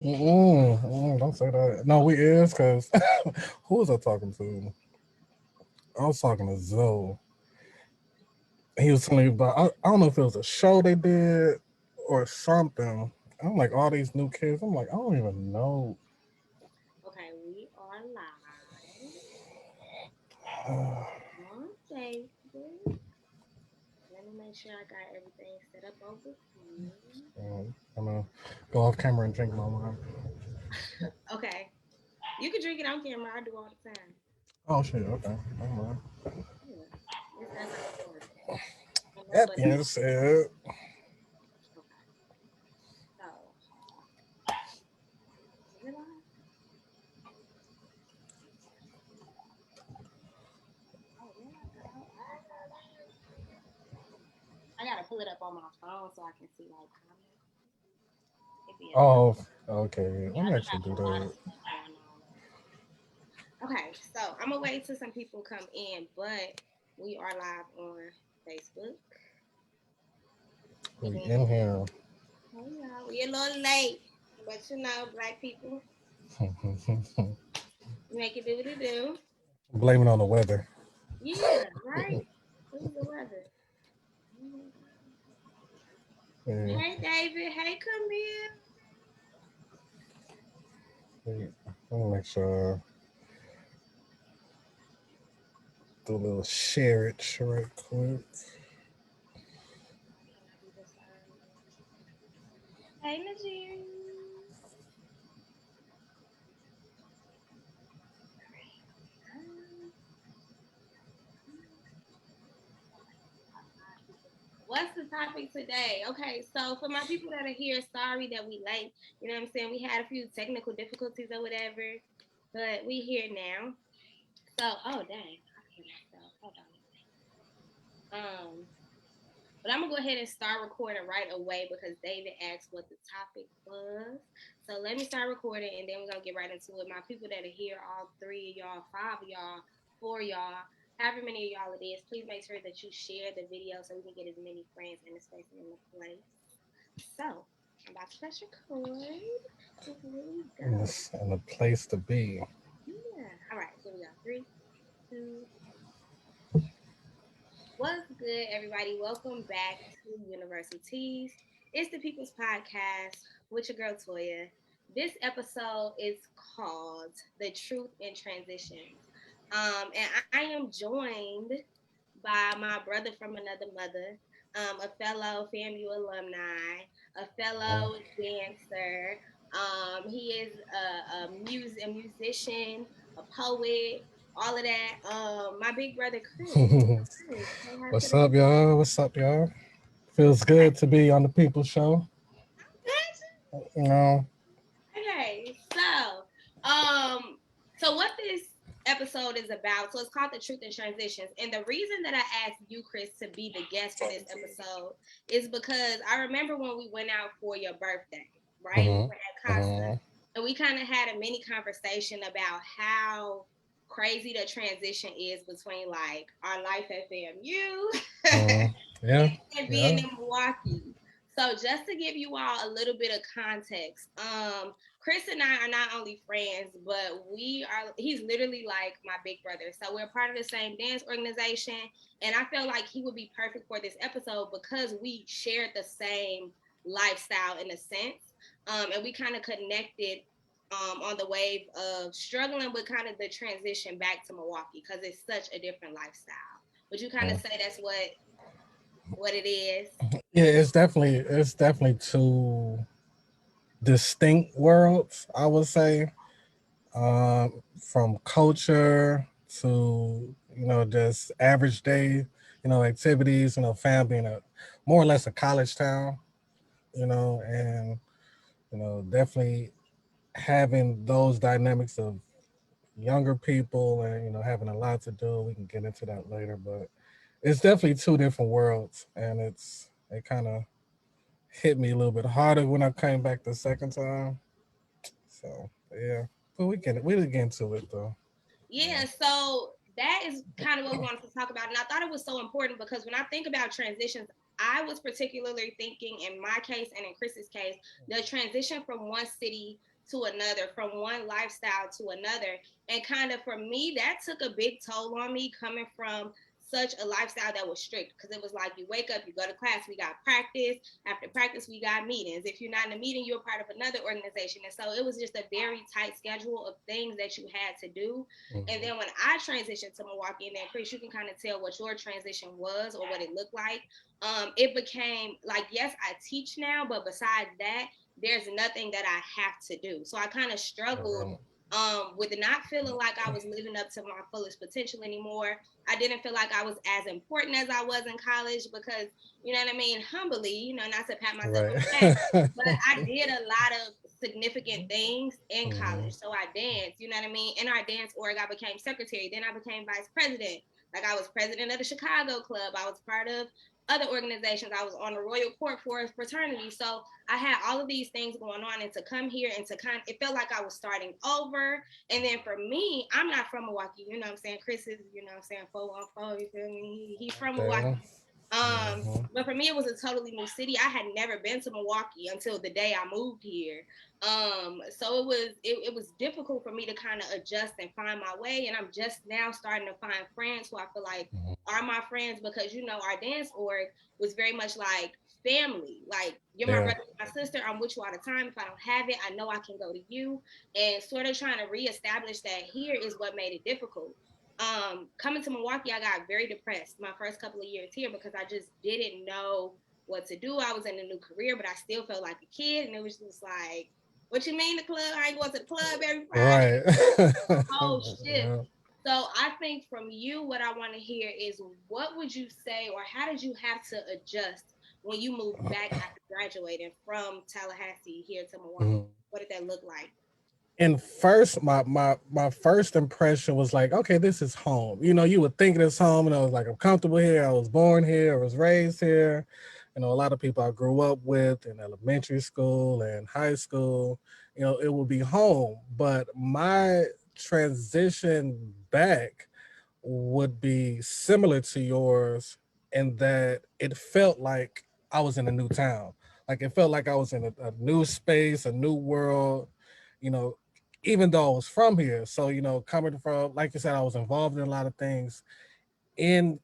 Don't say that. No, we is because who was I talking to? I was talking to Zoe. He was telling me about I don't know if it was a show they did or something. I'm like all these new kids. I'm like I don't even know. Okay, we are live on Facebook. Let me make sure I got everything set up over here. I'm gonna go off camera and drink my wine. Okay, you can drink it on camera. I do all the time. Oh shit. Okay. Never mind. Yeah, it's as I record. Ain't no That but. being said, Okay, so is it live? Oh yeah, I gotta pull it up on my phone so I can see like comments. It'd be a lot. oh okay. Yeah, Let I me do actually have do a lot of that. stuff going on. Okay, so I'm gonna wait till some people come in, but we are live on Facebook. We And in here. hey y'all, we a little late, but you know, black people make it do what it do. Blame it on the weather. Yeah, right. It was the weather. Yeah. Hey David, hey Camille. Wait, let me make sure. Do a little share it right quick. Can I do this early? Hey Najiri. Um, What's the topic today? Okay, so for my people that are here, sorry that we late. You know what I'm saying? We had a few technical difficulties or whatever, but we here now. So, oh dang, I hear myself. Hold on. But I'm gonna go ahead and start recording right away because David asked what the topic was. So let me start recording and then we're gonna get right into it. My people that are here, all three of y'all, five of y'all, four of y'all, however many of y'all it is, please make sure that you share the video so we can get as many friends in the space and in the place. So I'm about to press record. And here we go. And a place to be. Yeah. All right, here we go. Three, two. What's good, everybody? Welcome back to Universal Teas. It's the People's Podcast with your girl Toya. This episode is called "The Truth in Transitions," and I am joined by my brother from another mother, a fellow FAMU alumni, a fellow dancer. He is a musician, a poet, all of that. My big brother Chris. Chris, say hi to What's the up, people. y'all? What's up, y'all? Feels good to be on the People Show. You know, Okay, um, so what this episode is about, so it's called The Truth in Transitions. And the reason that I asked you, Chris, to be the guest for this episode is because I remember when we went out for your birthday, right? We hmm were at Casa. And we kind of had a mini conversation about how crazy the transition is between like our life at FAMU hmm yeah, and being yeah. in Milwaukee. So just to give you all a little bit of context, Chris and I are not only friends, but he's literally like my big brother. So we're part of the same dance organization. And I felt like he would be perfect for this episode because we shared the same lifestyle in a sense. And we kind of connected on the wave of struggling with kind of the transition back to Milwaukee because it's such a different lifestyle. Would you kind of Mm. say that's what it is? Yeah, it's definitely two distinct worlds. I would say, from culture to just average day, activities. Fam being a more or less a college town. And definitely having those dynamics of younger people and having a lot to do. We can get into that later, but it's definitely two different worlds, and it kind of hit me a little bit harder when I came back the second time. So yeah, but we get into it though. Yeah, so that is kind of what we wanted to talk about. And I thought it was so important because when I think about transitions, I was particularly thinking in my case and in Chris's case, the transition from one city to another, from one lifestyle to another. And kind of for me, that took a big toll on me coming from such a lifestyle that was strict, because it was like you wake up, you go to class, we got practice. After practice, we got meetings. If you're not in a meeting, you're part of another organization. And so it was just a very tight schedule of things that you had to do. And then when I transitioned to Milwaukee, and then Chris, you can kind of tell what your transition was or what it looked like. It became like, yes, I teach now, but besides that, there's nothing that I have to do. So I kind of struggled with not feeling like I was living up to my fullest potential anymore. I didn't feel like I was as important as I was in college because, you know what I mean, humbly, you know, not to pat myself on the back, but I did a lot of significant things in college. So I danced, you know what I mean? In our dance org, I became secretary. Then I became vice president. Like I was president of the Chicago Club. I was part of other organizations. I was on the Royal Court for a fraternity. So I had all of these things going on, and to come here and to it felt like I was starting over. And then for me, I'm not from Milwaukee, you know what I'm saying? Chris is, you know what I'm saying, 414, you feel me? He's from Milwaukee. But for me, it was a totally new city. I had never been to Milwaukee until the day I moved here. So it was difficult for me to kind of adjust and find my way. And I'm just now starting to find friends who I feel like are my friends, because you know our dance org was very much like family. Like you're my brother, my sister. I'm with you all the time. If I don't have it, I know I can go to you. And sort of trying to reestablish that here is what made it difficult. Coming to Milwaukee, I got very depressed my first couple of years here because I just didn't know what to do. I was in a new career, but I still felt like a kid, and it was just like, what you mean the club? I ain't going to the club every Friday. Right. Oh shit. So I think from you, what I want to hear is, what would you say, or how did you have to adjust when you moved back after graduating from Tallahassee here to Milwaukee? What did that look like? And first, my first impression was like, okay, this is home. You know, you would think it's home, and I was like, I'm comfortable here. I was born here. I was raised here. You know, a lot of people I grew up with in elementary school and high school. You know, it would be home. But my transition back would be similar to yours in that it felt like I was in a new town. Like it felt like I was in a new space, a new world, you know, even though I was from here. So, you know, coming from, like you said, I was involved in a lot of things in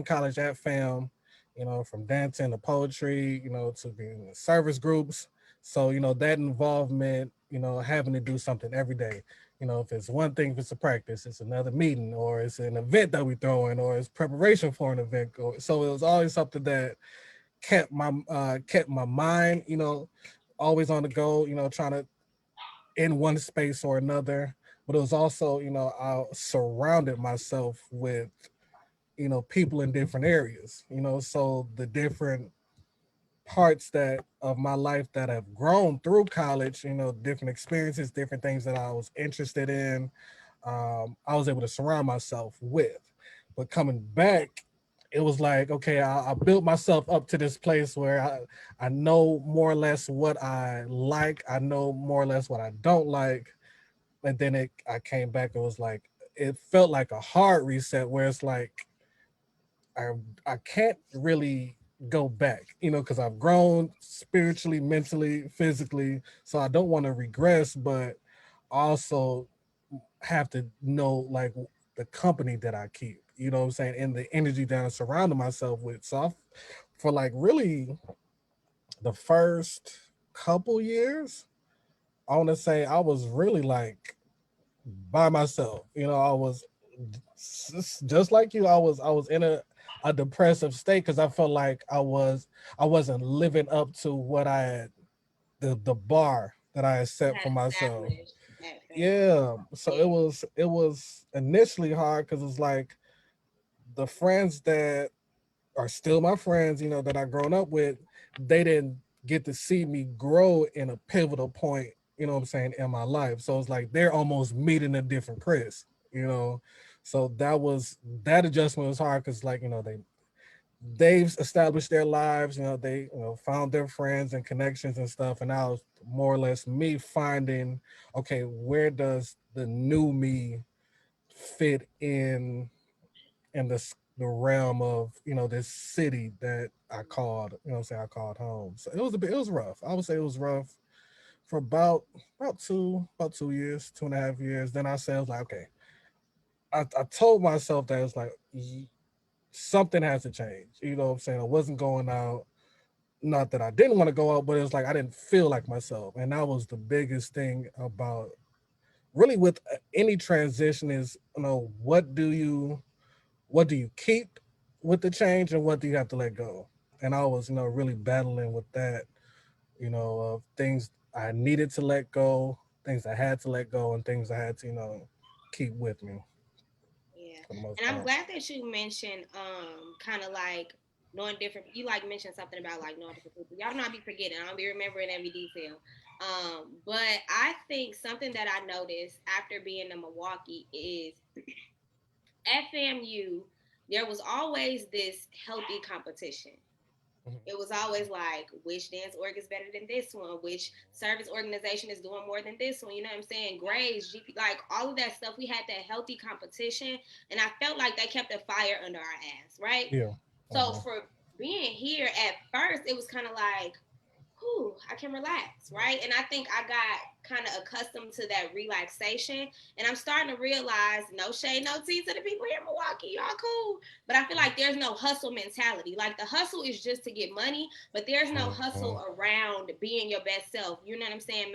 college at FAM, you know, from dancing to poetry, you know, to being in service groups. So, you know, that involvement, you know, having to do something every day. You know, if it's one thing, if it's a practice, it's another meeting, or it's an event that we throw in, or it's preparation for an event. So it was always something that kept my mind, you know, always on the go, you know, trying to in one space or another. But it was also, you know, I surrounded myself with, you know, people in different areas, you know, so the different parts that of my life that have grown through college, you know, different experiences, different things that I was interested in, I was able to surround myself with. But coming back, it was like, okay, I built myself up to this place where I know more or less what I like, I know more or less what I don't like. And then I came back, it was like, it felt like a hard reset where it's like, I I can't really go back, you know, because I've grown spiritually, mentally, physically. So I don't want to regress, but also have to know like the company that I keep, you know what I'm saying, and the energy that I'm surrounding myself with. So for like really the first couple years, I want to say I was really like by myself. You know, I was just like you. I was in a depressive state because I felt like I wasn't living up to what I had the bar that I had You set had for myself. established that thing. Yeah. So Yeah. it was initially hard because it's like the friends that are still my friends, you know, that I grown up with, they didn't get to see me grow in a pivotal point, you know what I'm saying, in my life. So it's like they're almost meeting a different Chris, you know. So that adjustment was hard because like, you know, they've established their lives, you know, they found their friends and connections and stuff. And now it's more or less me finding, okay, where does the new me fit in the realm of, you know, this city that I called, you know what I'm saying, I called home. So it was it was rough. I would say it was rough for about 2 years, 2.5 years. Then I said, I was like, okay. I told myself that it's like something has to change. You know what I'm saying? I wasn't going out. Not that I didn't want to go out, but it was like I didn't feel like myself. And that was the biggest thing about really with any transition is, what do you keep with the change and what do you have to let go? And I was, really battling with that, of things I needed to let go, things I had to let go, and things I had to, keep with me Yeah. for the most And I'm part. glad that you mentioned kind of like knowing different you like mentioned something about like knowing different people. Y'all know I be forgetting. I don't be remembering every detail. But I think something that I noticed after being in Milwaukee is at FAMU, there was always this healthy competition. Mhm. It was always like, which dance org is better than this one? Which service organization is doing more than this one? You know what I'm saying? Grades, GP, like all of that stuff. We had that healthy competition, and I felt like they kept a fire under our ass, right? Yeah. So Uh-huh. for being here at first, it was kind of like, whew, I can relax, right? And I think I got kind of accustomed to that relaxation. And I'm starting to realize, no shade, no tea to the people here in Milwaukee, y'all cool. But I feel like there's no hustle mentality. Like the hustle is just to get money, but there's no Mhm. hustle around being your best self. You know what I'm saying?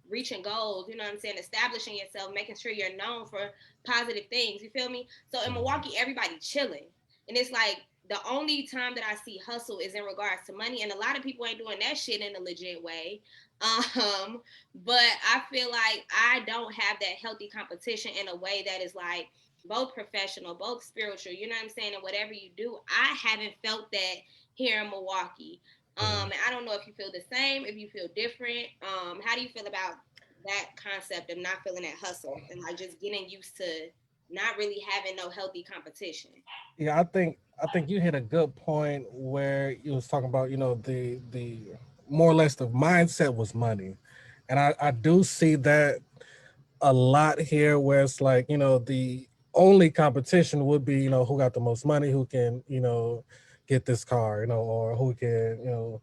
Reaching goals, you know what I'm saying? Establishing yourself, making sure you're known for positive things. You feel me? So in Mhm. Milwaukee, everybody chilling. And it's like the only time that I see hustle is in regards to money, and a lot of people ain't doing that shit in a legit way. But I feel like I don't have that healthy competition in a way that is like both professional, both spiritual. You know what I'm saying? And whatever you do, I haven't felt that here in Milwaukee. Mhm. And I don't know if you feel the same, if you feel different. How do you feel about that concept of not feeling that hustle and like just getting used to not really having no healthy competition? Yeah, I think you hit a good point where you was talking about, the more or less the mindset was money. And I do see that a lot here where it's like, the only competition would be, who got the most money, who can, get this car, or who can,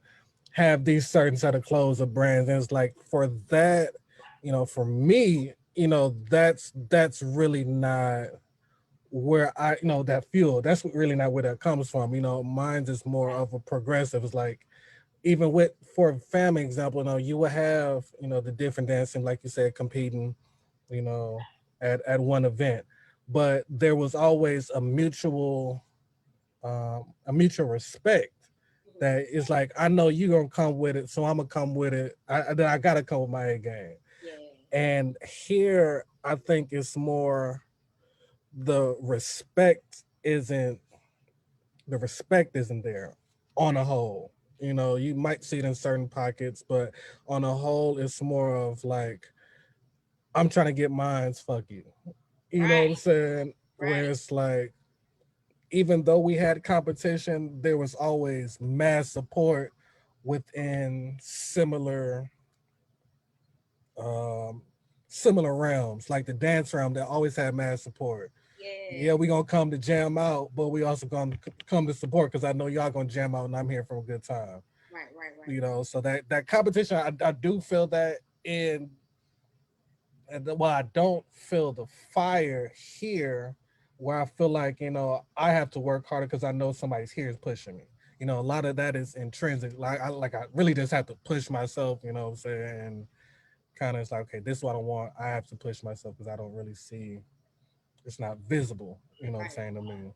have these certain set of clothes or brands. And it's like for that, for me, that's really not where I, that fuel, that's really not where that comes from. Mine's is more of a progressive. It's like, even with, for family example, you will have, the different dancing, like you said, competing, you know, at one event. But there was always a mutual respect Mm-hmm. that is like, I know you're gonna come with it, so I'm gonna come with it. I gotta come with my A game. Yeah. And here I think it's more the respect isn't there on a Right. whole. You might see it in certain pockets, but on a whole, it's more of like, I'm trying to get mines, fuck you. You know what I'm Right. saying? Where Right. it's like, even though we had competition, there was always mass support within um, similar realms, like the dance realm that always had mass support. Yeah, Yeah. we gonna come to jam out, but we also gonna come to support because I know y'all gonna jam out, and I'm here for a good time. Right. Right. Right. So that competition, I do feel that in, and while I don't feel the fire here, where I feel like, I have to work harder because I know somebody's here is pushing me. A lot of that is intrinsic. I really just have to push myself. You know what I'm saying? And kind of, it's like, okay, this is what I want. I have to push myself because I don't really see, it's not visible. You know what I'm Right. saying to me?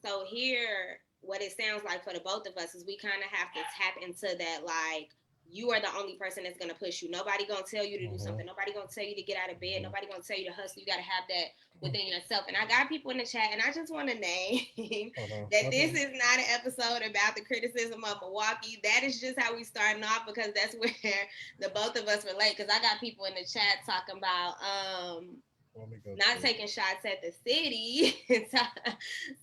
So here, what it sounds like for the both of us is we kind of have to tap into that, like, you are the only person that's gonna push you. Nobody gonna tell you to do Hmm. something. Nobody gonna tell you to get out of bed. Hmm. Nobody gonna tell you to hustle. You gotta have that within yourself. And I got people in the chat, and I just want to name Hold on. that this Okay. is not an episode about the criticism of Milwaukee. That is just how we starting off because that's where the both of us relate. Because I got people in the chat talking about Let me go not to it. taking shots at the city.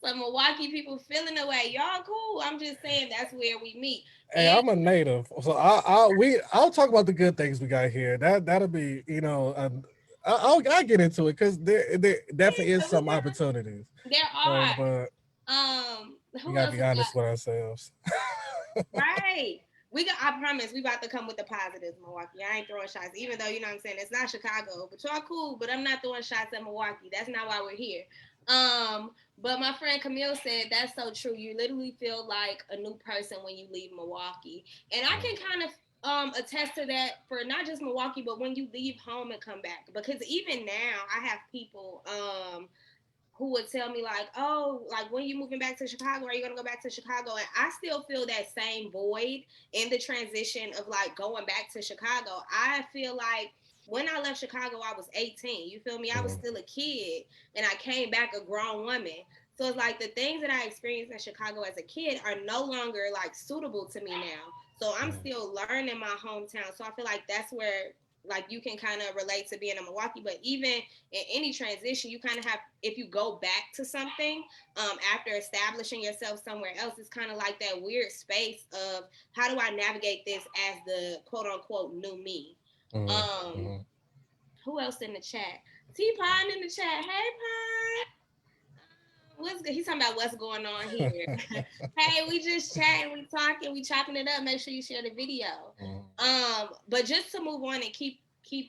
Some Milwaukee people feeling the way. Y'all cool. I'm just saying that's where we meet. Hey, And I'm a native, so I'll talk about the good things we got here. That'll be, I'll get into it because there definitely is some opportunities. there So, are. but we Who gotta else be we got? honest with ourselves. Right. I promise we about to come with the positives, Milwaukee. I ain't throwing shots, even though, you know what I'm saying, it's not Chicago, but y'all cool, but I'm not throwing shots at Milwaukee. That's not why we're here. But my friend Camille said that's so true. You literally feel like a new person when you leave Milwaukee. And I can kind of attest to that for not just Milwaukee, but when you leave home and come back. Because even now I have people who would tell me like, oh, like when you moving back to Chicago, are you gonna go back to Chicago? And I still feel that same void in the transition of like going back to Chicago. I feel like when I left Chicago, I was 18. You feel me? I was still a kid and I came back a grown woman. So it's like the things that I experienced in Chicago as a kid are no longer like suitable to me now. So I'm still learning my hometown. So I feel like that's where like you can kind of relate to being in Milwaukee, but even in any transition, you kind of have, if you go back to something after establishing yourself somewhere else, it's kind of like that weird space of how do I navigate this as the quote unquote new me. Who else in the chat? T Pine in the chat. Hey Pine. What's good? He's talking about what's going on here. Hey, we just chatting, we talking, we chopping it up. Make sure you share the video. But just to move on and keep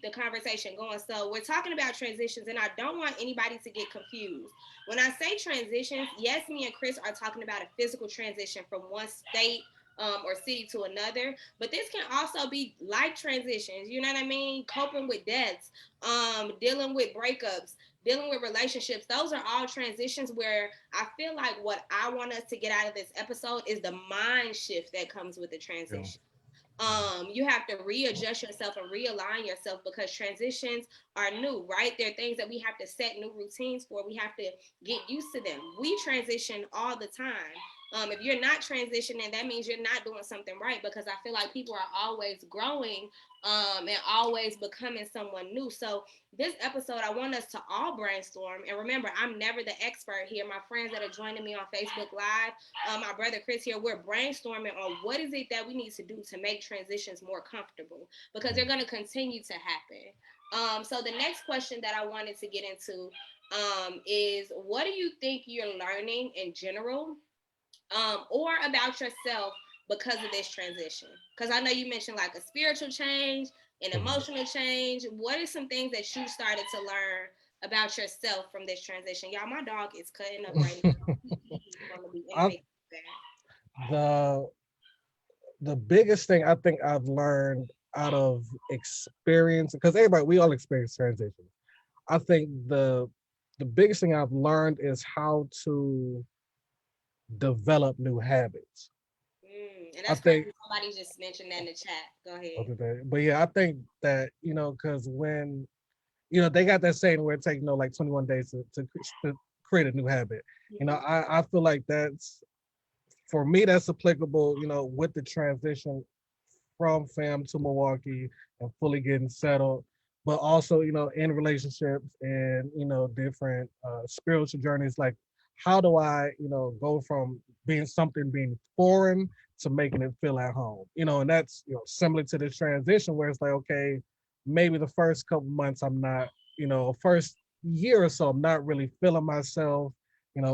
the conversation going. So we're talking about transitions, and I don't want anybody to get confused. When I say transitions, yes, me and Chris are talking about a physical transition from one state or city to another, but this can also be life transitions. You know what I mean? Coping with deaths, dealing with breakups, dealing with relationships. Those are all transitions where I feel like what I want us to get out of this episode is the mind shift that comes with the transition. You have to readjust yourself and realign yourself because transitions are new, right? They're things that we have to set new routines for. We have to get used to them. We transition all the time. If you're not transitioning, that means you're not doing something right, because I feel like people are always growing and always becoming someone new. So this episode, I want us to all brainstorm. And remember, I'm never the expert here. My friends that are joining me on Facebook Live, my brother Chris here, we're brainstorming on what is it that we need to do to make transitions more comfortable, because they're going to continue to happen. So the next question that I wanted to get into is, what do you think you're learning in general or about yourself because of this transition? Because I know you mentioned like a spiritual change, an emotional change. What are some things that you started to learn about yourself from this transition? Y'all, my dog is cutting up right now. The biggest thing I think I've learned out of experience, because everybody, we all experience transitions. I think the biggest thing I've learned is how to develop new habits. And that's crazy. Somebody just mentioned that in the chat. Go ahead. Okay, but yeah, I think that, because when, they got that saying where it takes, like 21 days to create a new habit. I feel like that's, for me, that's applicable, with the transition from fam to Milwaukee and fully getting settled, but also, in relationships and, different spiritual journeys. Like, how do I, go from being foreign to making it feel at home? And that's, similar to this transition where it's like, okay, maybe the first couple months I'm not, first year or so, I'm not really feeling myself.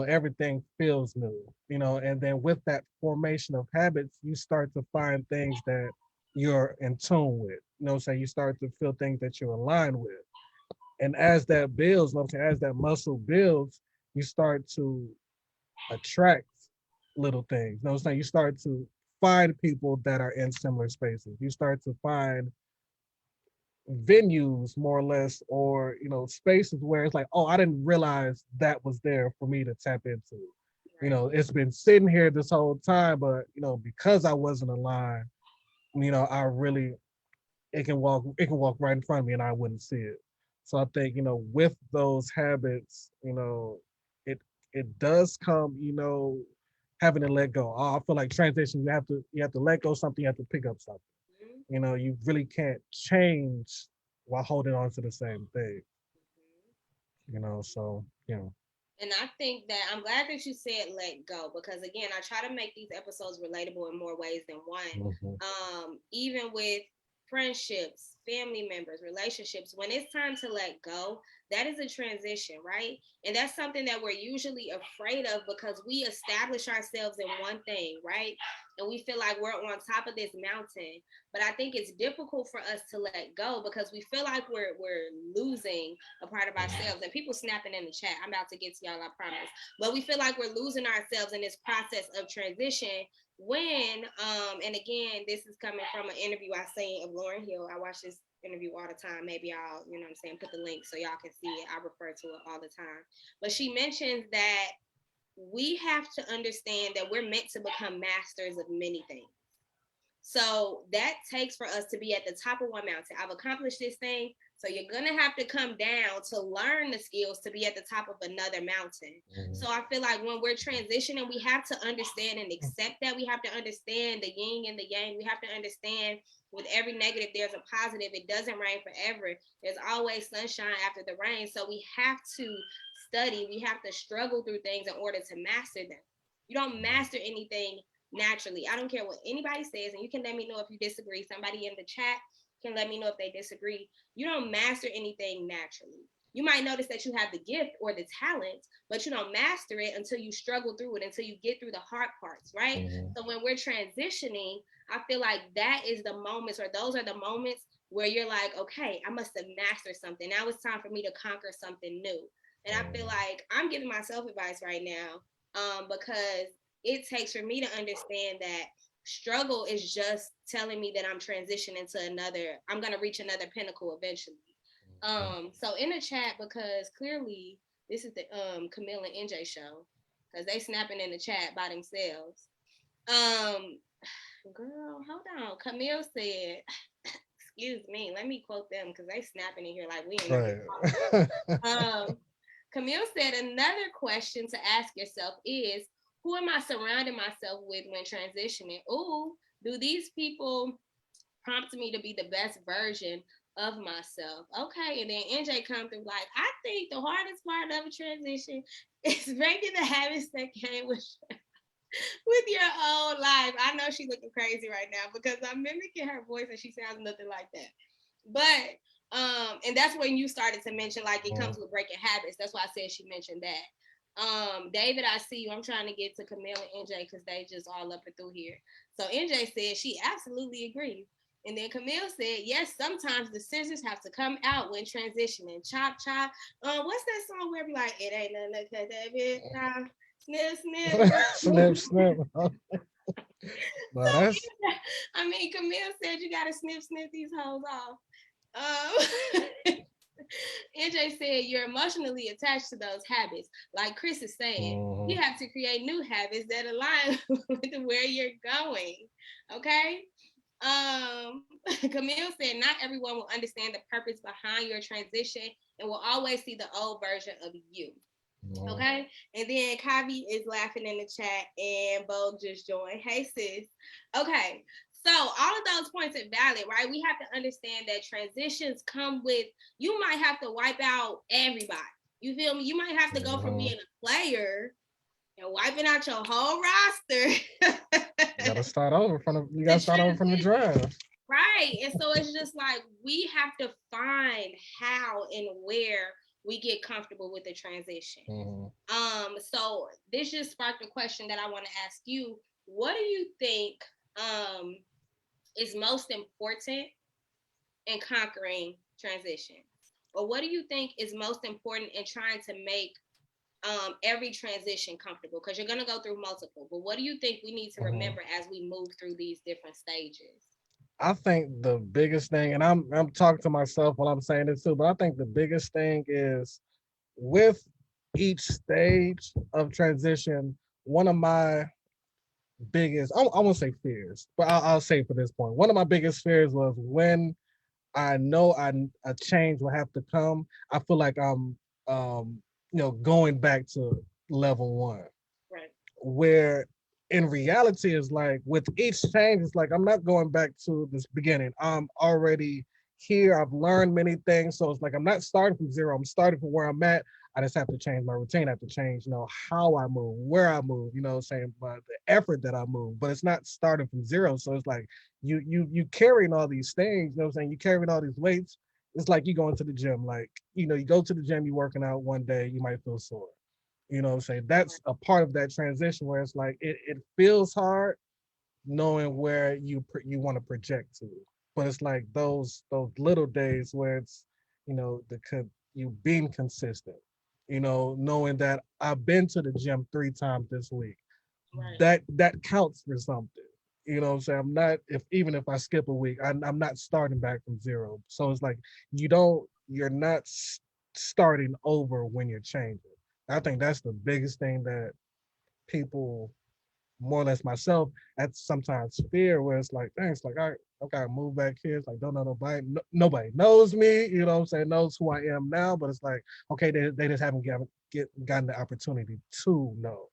Everything feels new, and then with that formation of habits, you start to find things that you're in tune with. You start to feel things that you're aligned with. And as that builds, as that muscle builds, you start to attract little things. You start to find people that are in similar spaces. You start to find venues, more or less, or spaces where it's like, oh, I didn't realize that was there for me to tap into. It's been sitting here this whole time, but because I wasn't aligned, I really, it can walk right in front of me and I wouldn't see it. So I think, with those habits, it does come, having to let go. I feel like transition, you have to let go something, you have to pick up something. You really can't change while holding on to the same thing. So. And I think that I'm glad that you said let go, because again, I try to make these episodes relatable in more ways than one. Even with friendships, family members, relationships, when it's time to let go, that is a transition, right? And that's something that we're usually afraid of because we establish ourselves in one thing, right? And we feel like we're on top of this mountain. But I think it's difficult for us to let go because we feel like we're losing a part of ourselves. And people snapping in the chat. I'm about to get to y'all, I promise. But we feel like we're losing ourselves in this process of transition when and again, this is coming from an interview I seen of Lauryn Hill. I watch this interview all the time. Maybe I'll, you know what I'm saying, put the link so y'all can see it. I refer to it all the time. But she mentions that we have to understand that we're meant to become masters of many things. So that takes for us to be at the top of one mountain. I've accomplished this thing. So you're going to have to come down to learn the skills to be at the top of another mountain. So I feel like when we're transitioning, we have to understand and accept that. We have to understand the yin and the yang. We have to understand with every negative, there's a positive. It doesn't rain forever. There's always sunshine after the rain. So we have to study. We have to struggle through things in order to master them. You don't master anything naturally. I don't care what anybody says, and you can let me know if you disagree. Somebody in the chat can let me know if they disagree. You don't master anything naturally. You might notice that you have the gift or the talent, but you don't master it until you struggle through it, until you get through the hard parts, right? So when we're transitioning, I feel like that is the moments, or those are the moments where you're like, okay, I must have mastered something. Now it's time for me to conquer something new. And I feel like I'm giving myself advice right now because it takes for me to understand that struggle is just telling me that I'm transitioning to another, I'm going to reach another pinnacle eventually. So in the chat, because clearly this is the Camille and NJ show, because they snapping in the chat by themselves. Girl, hold on. Camille said, excuse me, let me quote them because they snapping in here like we ain't right. Camille said another question to ask yourself is, who am I surrounding myself with when transitioning? Ooh, do these people prompt me to be the best version of myself? Okay, and then NJ come through like, I think the hardest part of a transition is breaking the habits that came with your own life. I know she's looking crazy right now because I'm mimicking her voice and she sounds nothing like that. But and that's when you started to mention like it comes with breaking habits. That's why I said she mentioned that. David, I see you. I'm trying to get to Camille and NJ because they just all up and through here. So NJ said she absolutely agrees. And then Camille said, yes, sometimes the scissors have to come out when transitioning. Chop, chop. What's that song where we like, it ain't nothing like that, bitch. Snip, snip. Snip, snip. So, I mean, Camille said you gotta snip these hoes off. NJ said you're emotionally attached to those habits. Like Chris is saying, you have to create new habits that align with where you're going. Okay. Camille said not everyone will understand the purpose behind your transition and will always see the old version of you. Okay, and then Kavi is laughing in the chat and Vogue just joined. Hey sis. Okay, so all of those points are valid, right? We have to understand that transitions come with, you might have to wipe out everybody. You feel me? You might have to go from being a player and wiping out your whole roster. You gotta start over from the draft. Right. And so it's just like we have to find how and where we get comfortable with the transition. So this just sparked a question that I want to ask you. What do you think is most important in conquering transition? Or what do you think is most important in trying to make every transition comfortable? Because you're going to go through multiple, but what do you think we need to remember as we move through these different stages? I think the biggest thing, and I'm talking to myself while I'm saying this too, but I think the biggest thing is with each stage of transition, one of my biggest, I won't say fears, but I'll say for this point, one of my biggest fears was when I know a change will have to come, I feel like I'm going back to level one. Right. Where in reality is like with each change, it's like I'm not going back to this beginning. I'm already here. I've learned many things. So it's like I'm not starting from zero. I'm starting from where I'm at. I just have to change my routine. I have to change, how I move, where I move, saying, but the effort that I move. But it's not starting from zero. So it's like you carrying all these things, you know what I'm saying? You carrying all these weights. It's like you going to the gym. Like, you go to the gym, you working out one day, you might feel sore. You know what I'm saying? That's a part of that transition where it's like it feels hard knowing where you want to project to. But it's like those little days where it's, you being consistent, knowing that I've been to the gym 3 times this week. Right. That counts for something. You know what I'm saying? I'm not, if even if I skip a week, I'm not starting back from zero. So it's like you're not starting over when you're changing. I think that's the biggest thing that people, more or less myself, at sometimes fear, where it's like, thanks, like I gotta move back here. It's like, don't know nobody, nobody knows me, you know what I'm saying, knows who I am now, but it's like, okay, they just haven't gotten the opportunity to know.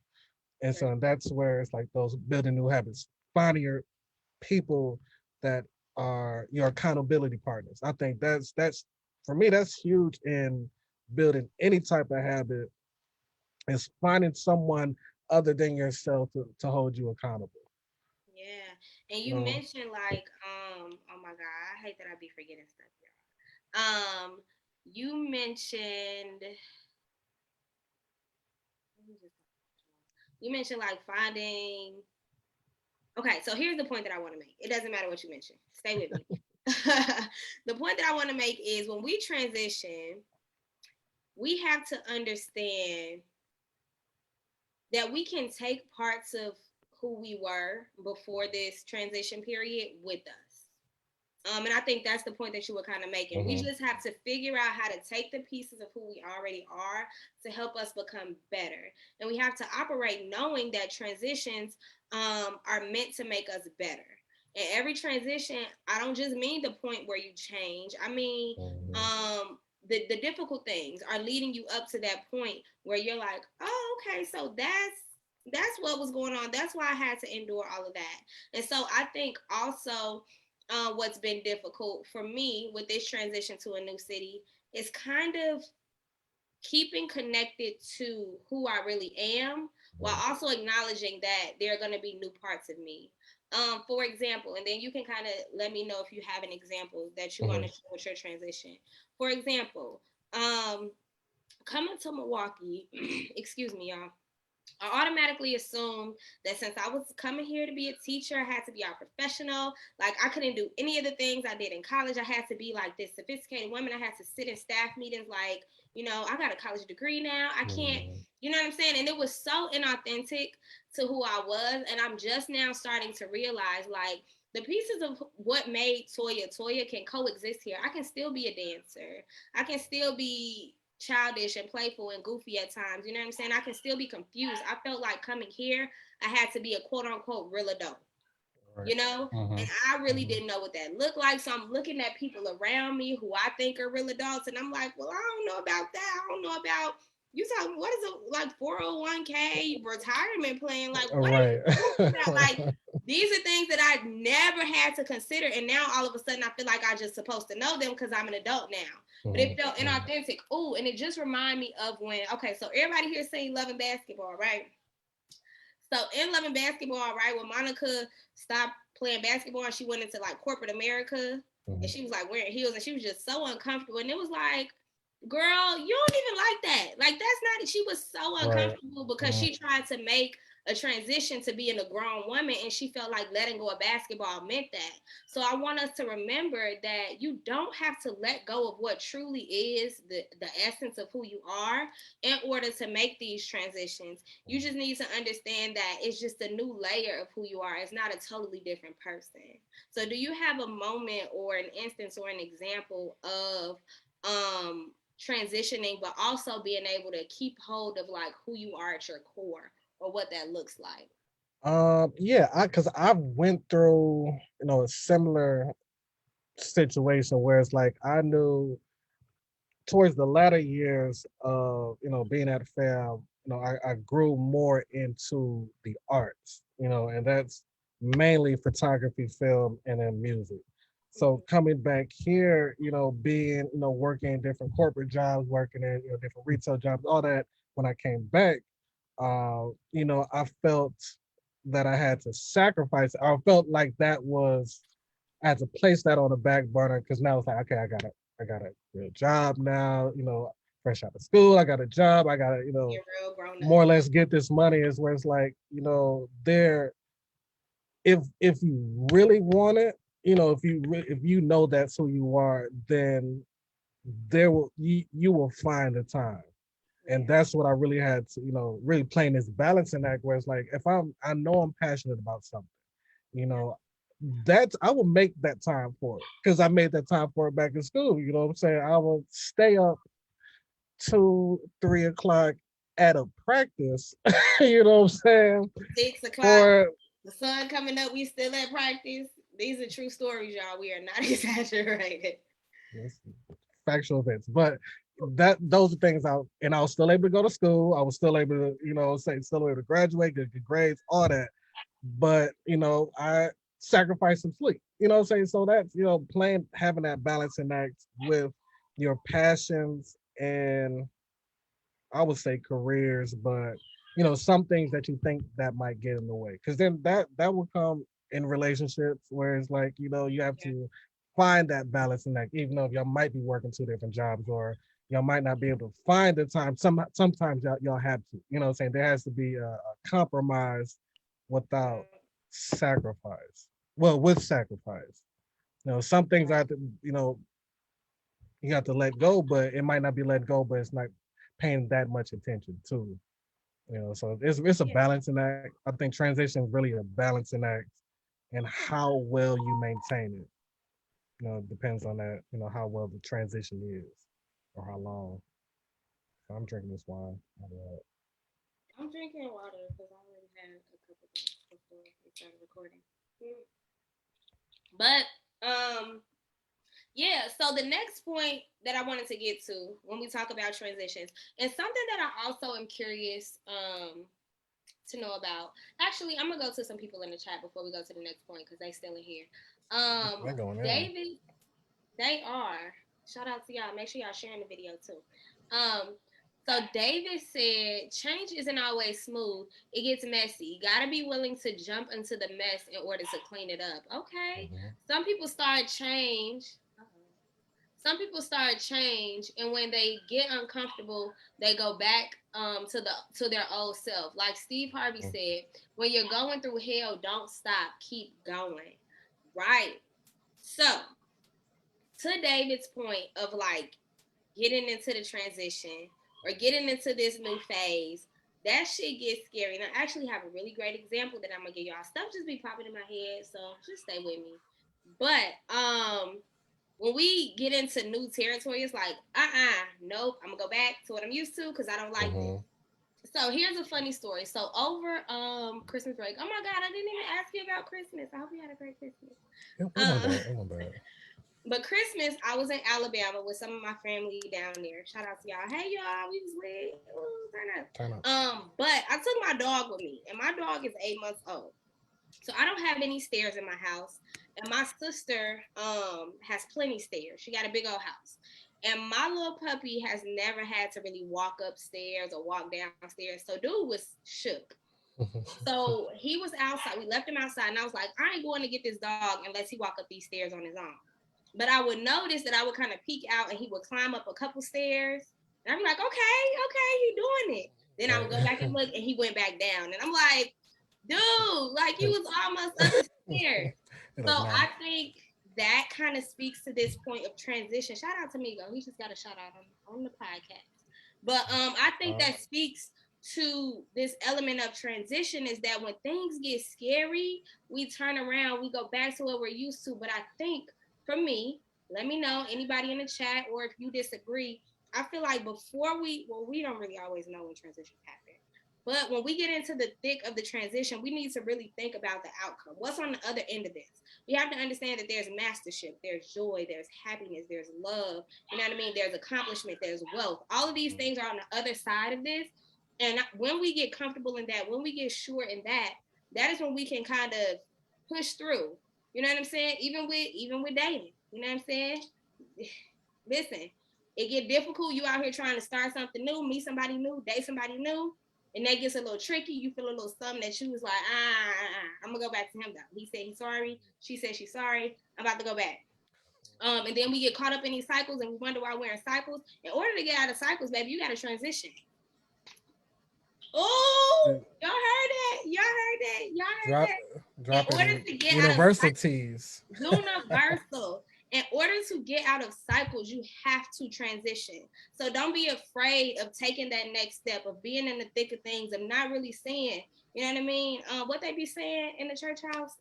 And Right. so that's where it's like those building new habits, finding your people that are your accountability partners. I think that's for me, that's huge in building any type of habit, is finding someone other than yourself to hold you accountable. Yeah. And You you know, mentioned like, oh my God, I hate that I be forgetting stuff, y'all. You mentioned you mentioned like finding. Okay, so here's the point that I want to make. It doesn't matter what you mention. Stay with me. The point that I want to make is when we transition, we have to understand that we can take parts of who we were before this transition period with us. And I think that's the point that you were kind of making. We mm-hmm. just have to figure out how to take the pieces of who we already are to help us become better. And we have to operate knowing that transitions are meant to make us better. And every transition, I don't just mean the point where you change. I mean, Mm-hmm. the difficult things are leading you up to that point where you're like, oh, okay, so that's what was going on. That's why I had to endure all of that. And so I think also what's been difficult for me with this transition to a new city is kind of keeping connected to who I really am while also acknowledging that there are going to be new parts of me. For example, and then you can kind of let me know if you have an example that you want Mm-hmm. to share with your transition. For example, um, coming to Milwaukee, excuse me, y'all. I automatically assumed that since I was coming here to be a teacher, I had to be a professional. Like I couldn't do any of the things I did in college. I had to be like this sophisticated woman. I had to sit in staff meetings like, I got a college degree now. I can't, Mm-hmm. you know what I'm saying? And it was so inauthentic to who I was. And I'm just now starting to realize like the pieces of what made Toya can coexist here. I can still be a dancer. I can still be childish and playful and goofy at times. You know what I'm saying? I can still be confused. I felt like coming here, I had to be a quote unquote real adult, Right. Mm-hmm. and I really Mm-hmm. didn't know what that looked like. So I'm looking at people around me who I think are real adults, and I'm like, well, I don't know about that. I don't know about you talking. What is it like 401k retirement plan? Like, All what are right. you talking about? Like, these are things that I never had to consider, and now all of a sudden I feel like I just supposed to know them because I'm an adult now. But Mm-hmm. it felt inauthentic. Ooh, and it just reminded me of when. Okay, so everybody here saying loving basketball, right? So in Loving Basketball, right, when Monica stopped playing basketball and she went into like corporate America and Mm-hmm. she was like wearing heels and she was just so uncomfortable. And it was like, girl, you don't even like that. Like that's not she was so Right. uncomfortable because Mm-hmm. she tried to make a transition to being a grown woman and she felt like letting go of basketball meant that. So I want us to remember that you don't have to let go of what truly is the essence of who you are in order to make these transitions. You just need to understand that it's just a new layer of who you are. It's not a totally different person. So do you have a moment or an instance or an example of transitioning but also being able to keep hold of like who you are at your core or what that looks like? Yeah, because I went through, a similar situation where it's like I knew towards the latter years of, being at FAM, I grew more into the arts, and that's mainly photography, film, and then music. So coming back here, being, working in different corporate jobs, working in, different retail jobs, all that. When I came back, I felt that I had to sacrifice. I felt like that was, I had to place that on the back burner because now it's like, okay, I got a real job now. Fresh out of school, I got a job. I got to, You're real grown up. more or less get this money. Is where it's like, there, if you really want it, if you know that's who you are, then you will find the time. And that's what I really had to, really playing this balancing act where it's like, if I know I'm passionate about something, you know, that's, I will make that time for it because I made that time for it back in school. You know what I'm saying? I will stay up 2, 3 o'clock at a practice, you know what I'm saying? 6 o'clock, For the sun coming up, we still at practice. These are true stories, y'all. We are not exaggerated. yes, factual events. But that those are things I was still able to go to school. I was still able to, still able to graduate, get good grades, all that. But I sacrificed some sleep. You know what I'm saying? So that's, playing, having that balancing act with your passions and, I would say, careers, but some things that you think that might get in the way. Because then that will come in relationships where it's like, you have to find that balance in that, even though y'all might be working 2 different jobs or y'all might not be able to find the time. Sometimes y'all have to, what I'm saying? There has to be a compromise without sacrifice. Well, with sacrifice. Some things I have to, you have to let go, but it might not be let go, but it's not paying that much attention to. So it's a Yeah. balancing act. I think transition is really a balancing act, and how well you maintain it. It depends on that. How well the transition is, or how long. So I'm drinking this wine. I'm drinking water because I already had a couple drinks before we started recording. Mm. But yeah, so the next point that I wanted to get to when we talk about transitions is something that I also am curious to know about. Actually, I'm gonna go to some people in the chat before we go to the next point because they still in here. They're going in. David, they are. Shout out to y'all. Make sure y'all sharing the video too. Um, so David said, change isn't always smooth. It gets messy. You gotta be willing to jump into the mess in order to clean it up. Okay. Mm-hmm. Some people start change. Some people start change, and when they get uncomfortable, they go back to their old self. Like Steve Harvey said, when you're going through hell, don't stop. Keep going. Right. So to David's point of like getting into the transition or getting into this new phase, that shit gets scary. And I actually have a really great example that I'm gonna give y'all. Stuff just be popping in my head, so just stay with me. But when we get into new territory, it's like, nope, I'm gonna go back to what I'm used to because I don't like this. Mm-hmm. So here's a funny story. So over Christmas break, oh my god, I didn't even ask you about Christmas. I hope you had a great Christmas. It wasn't bad. It wasn't bad. But Christmas, I was in Alabama with some of my family down there. Shout out to y'all. Hey y'all, we was lit. Ooh, turn up. Turn up. But I took my dog with me, and my dog is 8 months old. So I don't have any stairs in my house. And my sister has plenty stairs. She got a big old house. And my little puppy has never had to really walk upstairs or walk downstairs. So dude was shook. So he was outside. We left him outside, and I was like, I ain't going to get this dog unless he walk up these stairs on his own. But I would notice that I would kind of peek out, and he would climb up a couple stairs, and I'm like, okay, he doing it. Then I would go back and look, and he went back down, and I'm like, dude, like you was almost up the stairs. So I think that kind of speaks to this point of transition. Shout out to Migo. He just got a shout out on the podcast. But I think that speaks to this element of transition is that when things get scary, we turn around, we go back to what we're used to. But I think for me, let me know, anybody in the chat, or if you disagree, I feel like before we don't really always know when transitions happen. But when we get into the thick of the transition, we need to really think about the outcome. What's on the other end of this? We have to understand that there's mastership, there's joy, there's happiness, there's love. You know what I mean? There's accomplishment, there's wealth. All of these things are on the other side of this. And when we get comfortable in that, when we get sure in that, that is when we can kind of push through. You know what I'm saying? Even with dating. You know what I'm saying? Listen, it get difficult. You out here trying to start something new, meet somebody new, date somebody new, and that gets a little tricky. You feel a little something that you was like, I'm gonna go back to him though. He said he's sorry. She said she's sorry. I'm about to go back. And then we get caught up in these cycles and we wonder why we're in cycles. In order to get out of cycles, baby, you got to transition. Oh, y'all heard that? Y'all heard that? Y'all heard Drop, that? In order dropping to get out of universities. universal, in order to get out of cycles, you have to transition. So don't be afraid of taking that next step, of being in the thick of things, of not really saying, you know what I mean? What they be saying in the church house,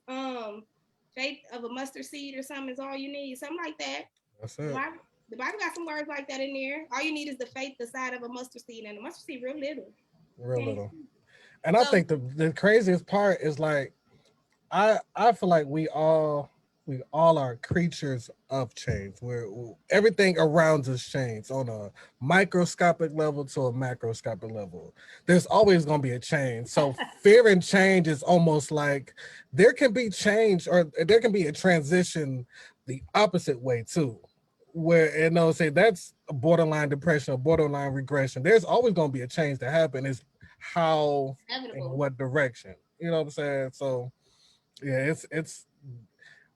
faith of a mustard seed or something is all you need, something like that. That's The it. Bible, the Bible got some words like that in there. All you need is the faith the size of a mustard seed, and the mustard seed real little. Real Okay. little. And I So think the craziest part is like I feel like we all are creatures of change. Where everything around us change on a microscopic level to a macroscopic level. There's always going to be a change. So fearing change is almost like there can be change or there can be a transition the opposite way too. Where say that's a borderline depression or borderline regression. There's always going to be a change to happen. Is how and inevitable. what direction. You know what I'm saying? So yeah, it's.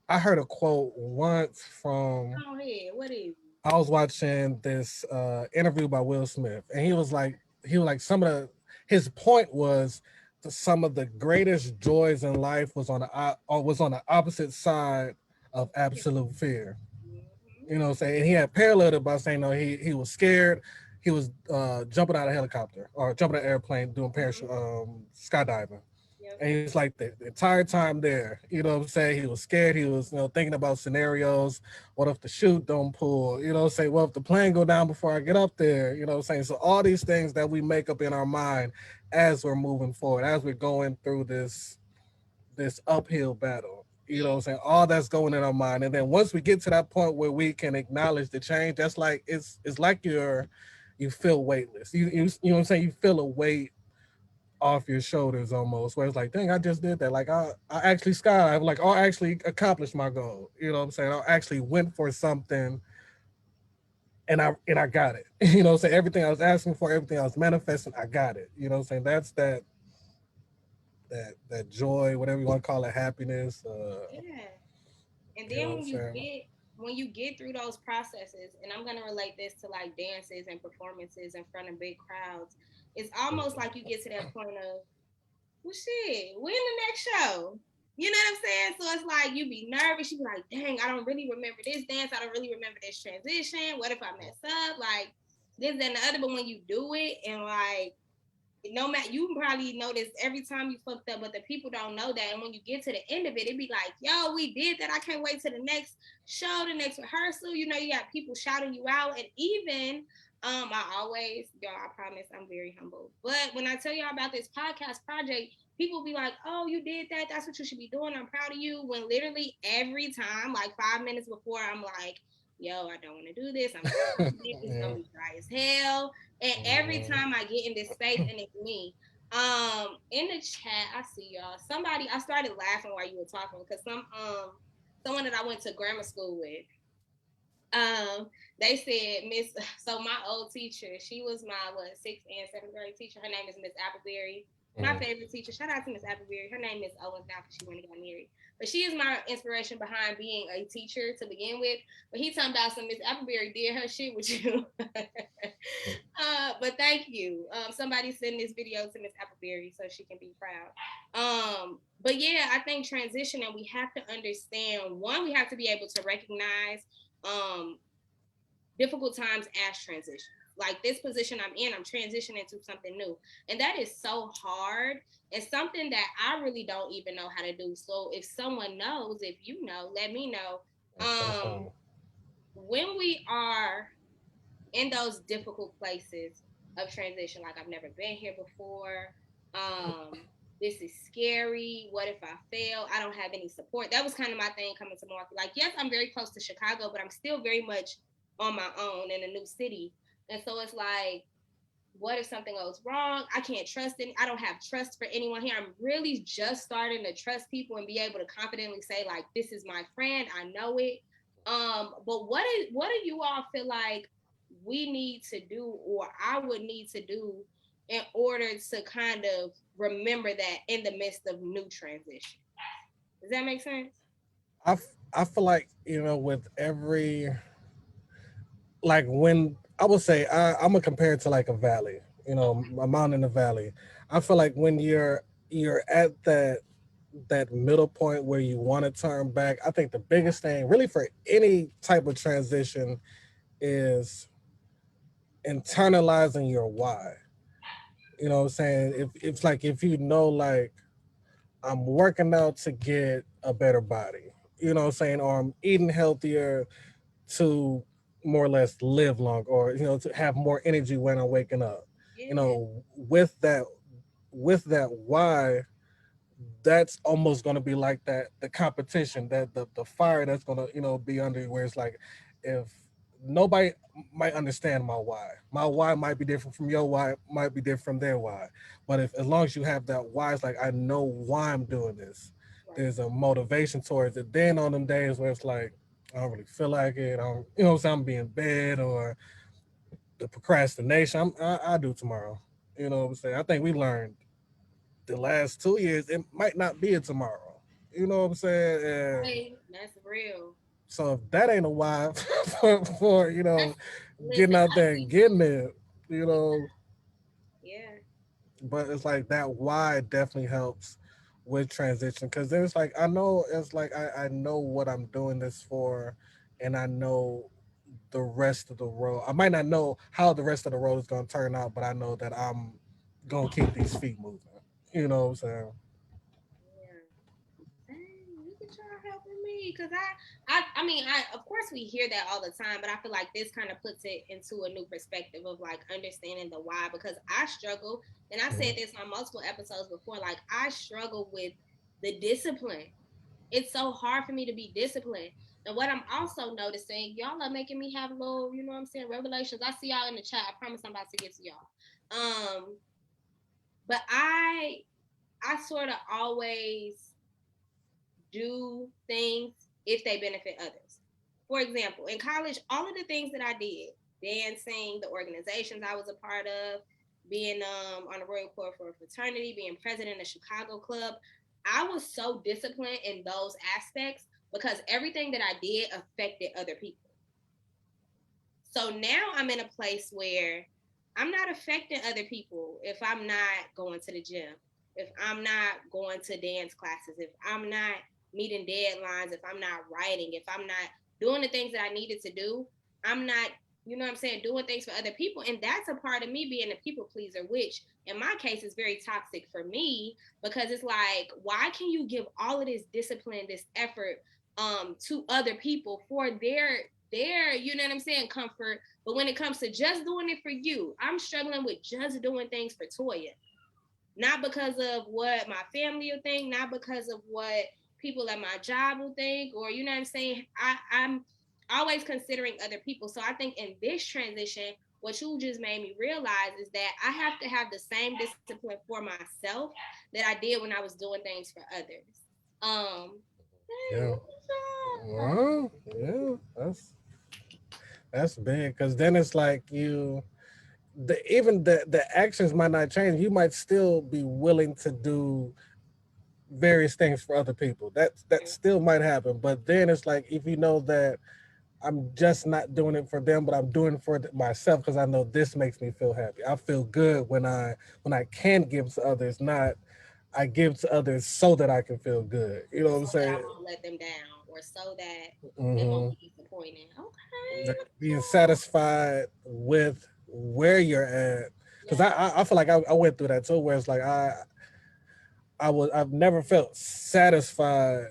I heard a quote once from. Go ahead. What is? I was watching this interview by Will Smith, and he was like some of the. His point was some of the greatest joys in life was on the opposite side of absolute fear. Mm-hmm. You know what I'm saying? And he had paralleled it by saying, no, he was scared. He was jumping out of a helicopter or jumping out of an airplane doing parachute skydiving. Yep. And he's like the entire time there, you know what I'm saying? He was scared. He was, thinking about scenarios. What if the chute don't pull? You know what I'm saying? What if the plane go down before I get up there? You know what I'm saying? So all these things that we make up in our mind as we're moving forward, as we're going through this uphill battle. You know what I'm saying? All that's going in our mind. And then once we get to that point where we can acknowledge the change, that's like it's like you feel weightless. You know what I'm saying? You feel a weight off your shoulders almost, where it's like, dang, I just did that. Like I actually skydived, like I actually accomplished my goal. You know what I'm saying? I actually went for something and I got it. You know what I'm saying? Everything I was asking for, everything I was manifesting, I got it. You know what I'm saying? That's that joy, whatever you want to call it, happiness. Yeah. And You know then what I'm saying? when you get through those processes, and I'm gonna relate this to like dances and performances in front of big crowds, it's almost like you get to that point of, well, shit, when the next show? You know what I'm saying? So it's like you be nervous. You be like, dang, I don't really remember this dance. I don't really remember this transition. What if I mess up? Like this, that, and the other. But when you do it and like no matter, you can probably notice every time you fucked up, but the people don't know that. And when you get to the end of it, it be like, yo, we did that. I can't wait to the next show, the next rehearsal. You know, you got people shouting you out. And even I always, y'all, I promise I'm very humble. But when I tell y'all about this podcast project, people be like, oh, you did that. That's what you should be doing. I'm proud of you. When literally every time, like 5 minutes before, I'm like, yo, I don't want to do this. It's gonna Yeah. be dry as hell. And every Mhm. time I get in this space, and it's me. In the chat, I see y'all. Somebody, I started laughing while you were talking because someone that I went to grammar school with, they said Miss. So my old teacher, she was my sixth and seventh grade teacher. Her name is Miss Appleberry. My Mhm. favorite teacher. Shout out to Miss Appleberry. Her name is Owens now because she went and got married. But she is my inspiration behind being a teacher to begin with. But he talking about some Miss Appleberry did her shit with you. But thank you. Somebody send this video to Miss Appleberry so she can be proud. But yeah, I think transitioning, we have to understand. One, we have to be able to recognize um, difficult times as transition. Like this position I'm in, I'm transitioning to something new. And that is so hard. It's something that I really don't even know how to do. So if someone knows, if you know, let me know. Okay, so When we are in those difficult places of transition, like I've never been here before. Um, this is scary. What if I fail? I don't have any support. That was kind of my thing coming to Milwaukee. Like, yes, I'm very close to Chicago, but I'm still very much on my own in a new city. And so it's like what if something goes wrong? I can't trust any. I don't have trust for anyone here. I'm really just starting to trust people and be able to confidently say like, this is my friend. I know it. But what do you all feel like we need to do, or I would need to do, in order to kind of remember that in the midst of new transition? Does that make sense? I feel like, with every, like, when I would say, I'm gonna compare it to like a valley, a mountain in a valley. I feel like when you're at that middle point where you want to turn back, I think the biggest thing really for any type of transition is internalizing your why. You know what I'm saying? If it's like, if like, I'm working out to get a better body, what I'm saying, or I'm eating healthier to more or less live long, or to have more energy when I'm waking up. Yeah. With that why, that's almost going to be like that the competition, that the fire that's going to be under you, where it's like, if nobody might understand my why might be different from your why, might be different from their why, but if as long as you have that why, it's like, I know why I'm doing this. Right. There's a motivation towards it. Then on them days where it's like, I don't really feel like it, I don't, what I'm saying, I'm being bad, or the procrastination, I do tomorrow. You know what I'm saying? I think we learned the last 2 years, it might not be a tomorrow. You know what I'm saying? And Right. That's real. so if that ain't a why for That's, getting listen, out us there and people. getting it, you know, Yeah. but it's like that why definitely helps with transition, because there's like, I know, it's like, I know what I'm doing this for, and I know the rest of the road. I might not know how the rest of the road is going to turn out, but I know that I'm going to keep these feet moving. You know what I'm saying? Yeah. Dang, look at y'all helping me, cause I mean, of course we hear that all the time, but I feel like this kind of puts it into a new perspective of like understanding the why. Because I struggle, and I said Mhm. this on multiple episodes before. Like I struggle with the discipline. It's so hard for me to be disciplined. And what I'm also noticing, y'all are making me have little, you know what I'm saying, revelations. I see y'all in the chat. I promise I'm about to get to y'all. But I sort of always do things if they benefit others. For example, in college, all of the things that I did, dancing, the organizations I was a part of, being on the Royal Corps for a fraternity, being president of Chicago Club, I was so disciplined in those aspects because everything that I did affected other people. So now I'm in a place where I'm not affecting other people if I'm not going to the gym, if I'm not going to dance classes, if I'm not meeting deadlines, if I'm not writing, if I'm not doing the things that I needed to do. I'm not, you know what I'm saying, doing things for other people. And that's a part of me being a people pleaser, which in my case is very toxic for me because it's like, why can you give all of this discipline, this effort to other people for their, you know what I'm saying, comfort. But when it comes to just doing it for you, I'm struggling with just doing things for Toya. Not because of what my family will think, not because of what people at my job will think, or you know what I'm saying. I'm always considering other people. So I think in this transition, what you just made me realize is that I have to have the same discipline for myself that I did when I was doing things for others. Dang, Yeah. look at y'all. Well, yeah, that's big, because then it's like, even the actions might not change. You might still be willing to do various things for other people. That still might happen. But then it's like, if you know that I'm just not doing it for them, but I'm doing it for myself, because I know this makes me feel happy. I feel good when I can give to others, not I give to others so that I can feel good. You know what I'm So that I saying? won't let them down, or so that it won't Hmm. be disappointing. Okay, look Being at satisfied with where you're at, because y'all. I feel like I went through that too, where it's like, I've never felt satisfied,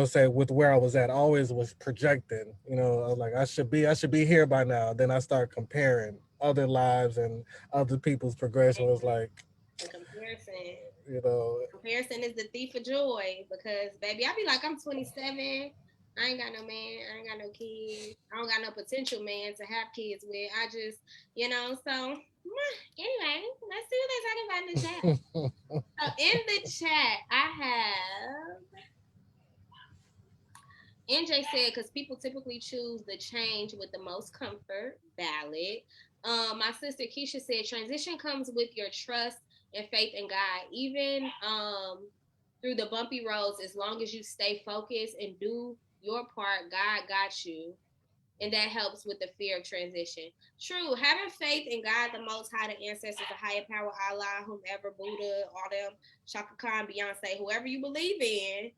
say, with where I was at. I always was projecting, I was like, I should be here by now. Then I start comparing other lives and other people's progression. It was like, And comparison, you know, comparison is the thief of joy because baby, I be like I'm 27. I ain't got no man. I ain't got no kids. I don't got no potential man to have kids with. I just, so anyway, let's see what they're talking about in the chat. So in the chat, I have NJ said because people typically choose the change with the most comfort. Valid. My sister Keisha said transition comes with your trust and faith in God, even through the bumpy roads. As long as you stay focused and do your part, God got you, and that helps with the fear of transition. True, having faith in God, the Most High, the ancestors, the higher power, Allah, whomever, Buddha, all them, Shaka Khan, Beyonce, whoever you believe in.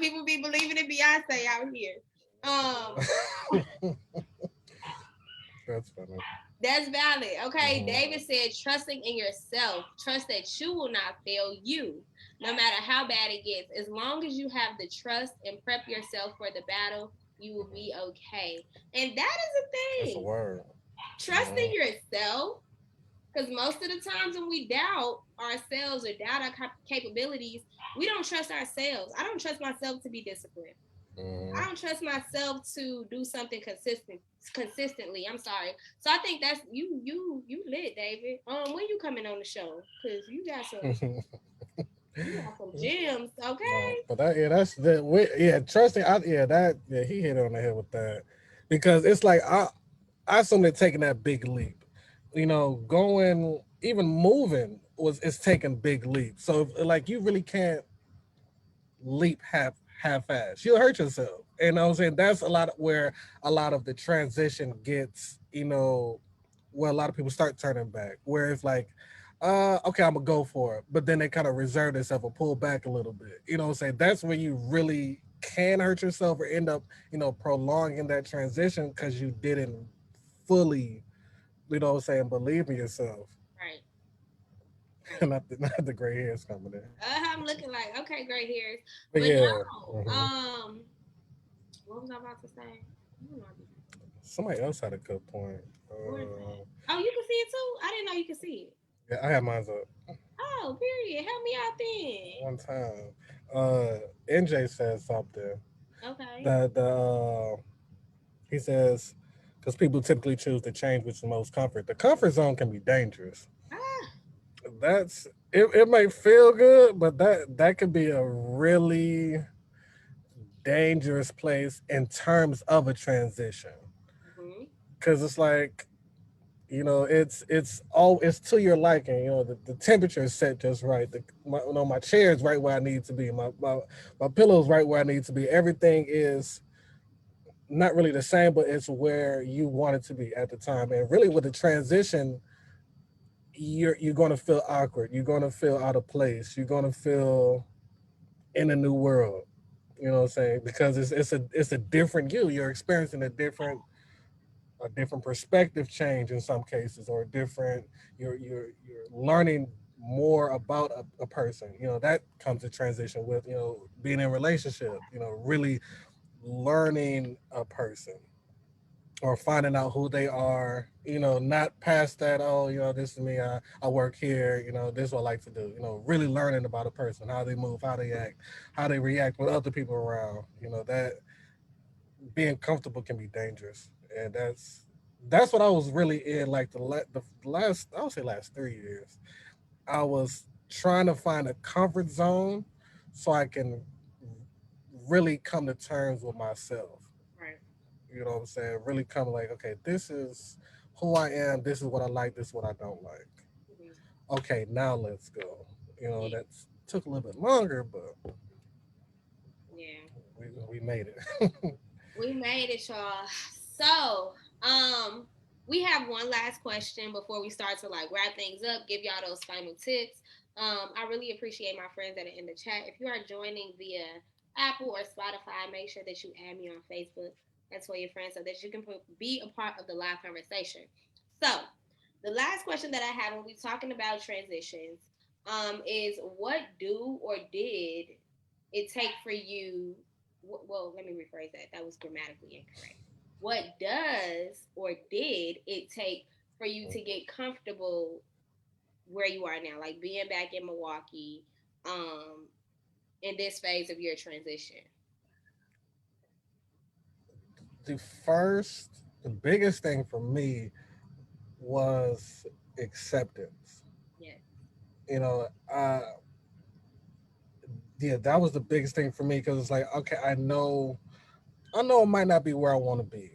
People be believing in Beyonce out here. That's funny. That's valid. Okay, David said, trusting in yourself, trust that you will not fail you, no matter how bad it gets. As long as you have the trust and prep yourself for the battle, you will be okay. And that is a thing. That's a word. Trusting yourself, because most of the times when we doubt ourselves or doubt our capabilities, we don't trust ourselves. I don't trust myself to be disciplined. I don't trust myself to do something consistently. I'm sorry. So I think that's you lit, David. When you coming on the show? Cause you got some gems, okay? But that's trusting. He hit on the head with that, because it's like I assume they're taking that big leap. Going, even moving is taking big leap. So like you really can't leap half fast. You'll hurt yourself. And I'm saying that's a lot where a lot of the transition gets, where a lot of people start turning back. Where it's like, okay, I'm gonna go for it. But then they kind of reserve themselves or pull back a little bit. You know what I'm saying? That's where you really can hurt yourself or end up, prolonging that transition because you didn't fully, believe in yourself. Right. Not the gray hairs coming in. I'm looking like, okay, gray hairs. But But yeah. no, what was I about to say? Somebody else had a good point. Oh, you can see it too? I didn't know you could see it. Yeah, I had mine up. Oh, period. Help me out then. One time. NJ says something. Okay. He says, because people typically choose to change which is the most comfort. The comfort zone can be dangerous. It might feel good, but that could be a really dangerous place in terms of a transition. Because it's like, it's to your liking. The temperature is set just right. My chair is right where I need to be. My pillow's right where I need to be. Everything is not really the same, but it's where you want it to be at the time. And really, with the transition, you're going to feel awkward. You're going to feel out of place. You're going to feel in a new world. You know what I'm saying? Because it's a different you. You're experiencing a different perspective change in some cases, or you're learning more about a person. That comes to transition with being in a relationship. Really learning a person or finding out who they are. Not past that. Oh, this is me. I work here. This is what I like to do. Really learning about a person, how they move, how they act, how they react with other people around. That being comfortable can be dangerous, and that's what I was really in. Like the last, I would say last 3 years, I was trying to find a comfort zone so I can really come to terms with myself. Right. You know what I'm saying? Really come like, okay, this is who I am. This is what I like. This is what I don't like. Okay, now let's go. That took a little bit longer, but yeah, we made it. we made it, y'all. So, we have one last question before we start to like wrap things up. Give y'all those final tips. I really appreciate my friends that are in the chat. If you are joining via Apple or Spotify, make sure that you add me on Facebook. That's for your friends so that you can be a part of the live conversation. So, the last question that I have when we're talking about transitions is what do or did it take for you? Well, let me rephrase that. That was grammatically incorrect. What does or did it take for you to get comfortable where you are now, like being back in Milwaukee? in this phase of your transition? The biggest thing for me was acceptance. Yeah. You know, yeah, that was the biggest thing for me because it's like, okay, I know it might not be where I want to be,